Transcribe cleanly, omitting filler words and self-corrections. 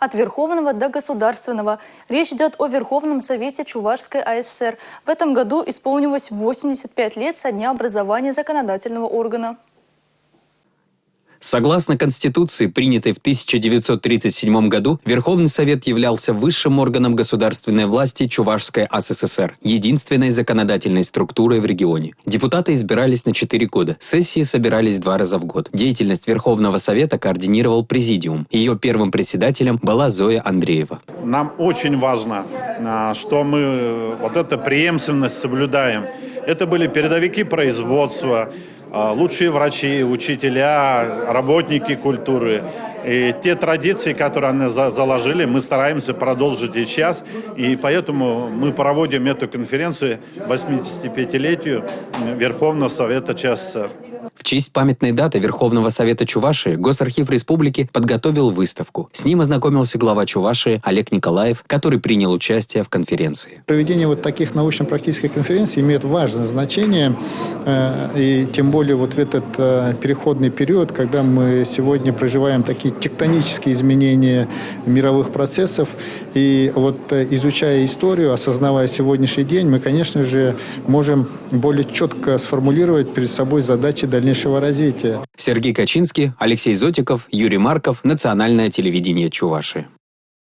от верховного до государственного. Речь идет о Верховном Совете Чувашской АСР. В этом году исполнилось 85 лет со дня образования законодательного органа. Согласно Конституции, принятой в 1937 году, Верховный Совет являлся высшим органом государственной власти Чувашской АССР, единственной законодательной структурой в регионе. Депутаты избирались на 4 года, сессии собирались 2 раза в год. Деятельность Верховного Совета координировал Президиум. Ее первым председателем была Зоя Андреева. Нам очень важно, что мы вот эту преемственность соблюдаем. Это были передовики производства, лучшие врачи, учителя, работники культуры. И те традиции, которые они заложили, мы стараемся продолжить и сейчас. И поэтому мы проводим эту конференцию 85-летию Верховного Совета ЧССР. В честь памятной даты Верховного Совета Чувашии Госархив Республики подготовил выставку. С ним ознакомился глава Чувашии Олег Николаев, который принял участие в конференции. Проведение вот таких научно-практических конференций имеет важное значение, и тем более вот в этот переходный период, когда мы сегодня проживаем такие тектонические изменения мировых процессов, и вот изучая историю, осознавая сегодняшний день, мы, конечно же, можем более четко сформулировать перед собой задачи дальнейшего развития. Сергей Качинский, Алексей Зотиков, Юрий Марков, Национальное телевидение Чувашии.